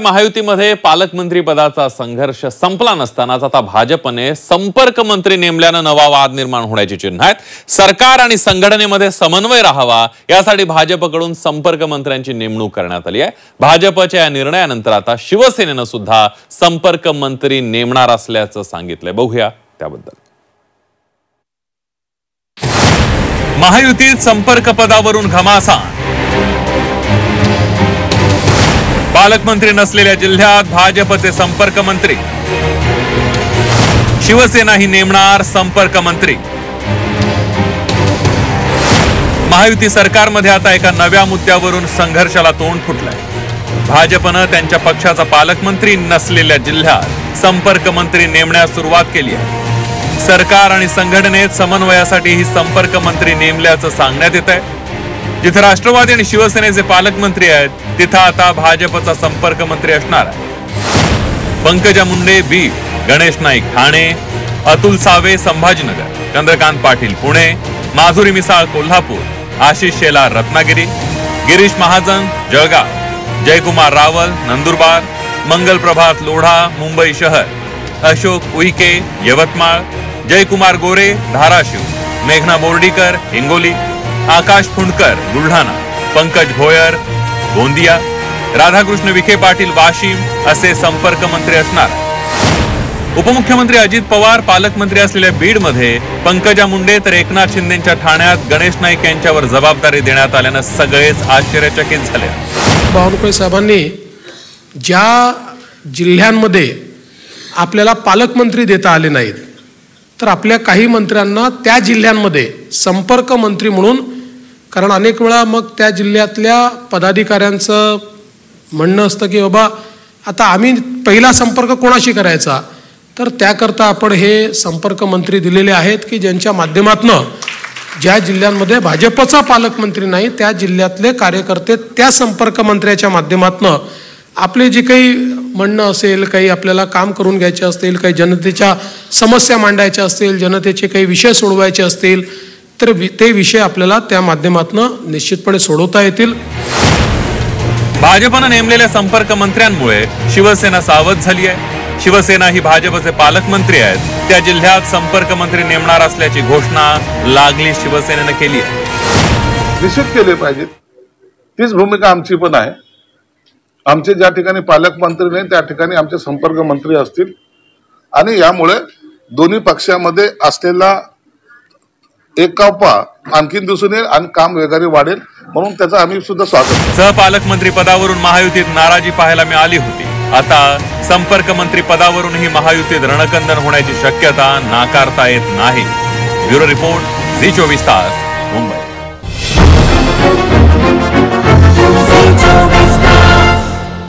महायुतीमध्ये पालकमंत्री पदाचा संघर्ष संपला नसतानाच आता भाजपने संपर्क मंत्री नेमल्याने नवा वाद निर्माण होण्याची चिन्ह आहेत। सरकार आणि संघटनेमध्ये समन्वय राहावा यासाठी भाजपकडून संपर्क मंत्र्यांची नेमणूक करण्यात आली आहे। भाजपच्या या निर्णयानंतर आता शिवसेनेने सुद्धा संपर्क मंत्री नेमणार असल्याचं सांगितलंय। बघूया त्याबद्दल। महायुतीत संपर्क पदावरून घमासान। पालकमंत्री नसलेल्या जिल्ह्यात भाजपचे संपर्क मंत्री, शिवसेना ही नेमणार संपर्क मंत्री। महायुती सरकारमध्ये आता एका नव्या मुद्द्यावरून संघर्षाला तोंड फुटलंय। भाजपनं त्यांच्या पक्षाचा पालकमंत्री नसलेल्या जिल्ह्यात संपर्क मंत्री नेमण्यास सुरुवात केली आहे। सरकार आणि संघटनेत समन्वयासाठी ही संपर्क मंत्री नेमल्याचं सांगण्यात येत आहे। जिथे राष्ट्रवादी आणि शिवसेनेचे पालकमंत्री आहेत तिथे आता भाजपचा संपर्क मंत्री असणार आहे। पंकजा मुंडे बीड, गणेश नाईक ठाणे, अतुल सावे संभाजीनगर, चंद्रकांत पाटील पुणे, माधुरी मिसाळ कोल्हापूर, आशिष शेलार रत्नागिरी, गिरीश महाजन जळगाव, जयकुमार रावल नंदुरबार, मंगल प्रभात लोढा मुंबई शहर, अशोक उईके यवतमाळ, जयकुमार गोरे धाराशिव, मेघना बोर्डीकर हिंगोली, आकाश फुंडकर बुलढाणा, पंकज भोयर गोंदिया, राधाकृष्ण विखे पाटील वाशिम असे संपर्क मंत्री असणार। उपमुख्यमंत्री अजित पवार पालकमंत्री असलेल्या बीडमध्ये पंकजा मुंडे तर एकनाथ शिंदेच्या ठाण्यात गणेश नाईक यांच्यावर जबाबदारी देण्यात आल्याने सगळेच आश्चर्यचकित झाले। बावनकुळे साहेबांनी ज्या जिल्ह्यांमध्ये आपल्याला पालकमंत्री देता आले नाहीत तर आपल्या काही मंत्र्यांना त्या जिल्ह्यांमध्ये संपर्क मंत्री म्हणून, कारण अनेक वेळा मग त्या जिल्ह्यातल्या पदाधिकाऱ्यांचं म्हणणं असतं की बाबा आता आम्ही पहिला संपर्क कोणाशी करायचा, तर त्याकरता आपण हे संपर्क मंत्री दिलेले आहेत की ज्यांच्या माध्यमातून ज्या जिल्ह्यांमध्ये भाजपचा पालकमंत्री नाही त्या जिल्ह्यातले कार्यकर्ते त्या संपर्क मंत्र्याच्या माध्यमातून आपले जे काही म्हणणं असेल, काही आपल्याला काम करून घ्यायचे असतील, काही जनतेच्या समस्या मांडायच्या असतील, जनतेचे काही विषय सोडवायचे असतील तर ते विषय आपल्याला त्या माध्यमातून निश्चितपणे सोडवता येतील। भाजपने नेमलेल्या संपर्क मंत्र्यांमुळे शिवसेना सावध झाली आहे। शिवसेना ही भाजपचे पालकमंत्री आहेत त्या जिल्ह्यात संपर्क मंत्री नेमणार असल्याची घोषणा लागली शिवसेनेने केली आहे। निश्चित केले पाहिजे, तीच भूमिका आमची पण आहे। आमचे ज्या ठिकाणी पालकमंत्री नाही त्या ठिकाणी आमचे संपर्क मंत्री असतील आणि यामुळे दोन्ही पक्षामध्ये असलेला एकापा आणखीन दिसून येईल आणि काम वेगाने वाढेल, म्हणून त्याचं आम्ही सुद्धा स्वागत। सहपालकमंत्री पदावरून महायुतीत नाराजी पाहायला मिळाली होती। आता संपर्क मंत्री पदावरूनही महायुतीत रणकंदन होण्याची शक्यता नाकारता येत नाही। ब्युरो रिपोर्ट, झी 24 तास, मुंबई।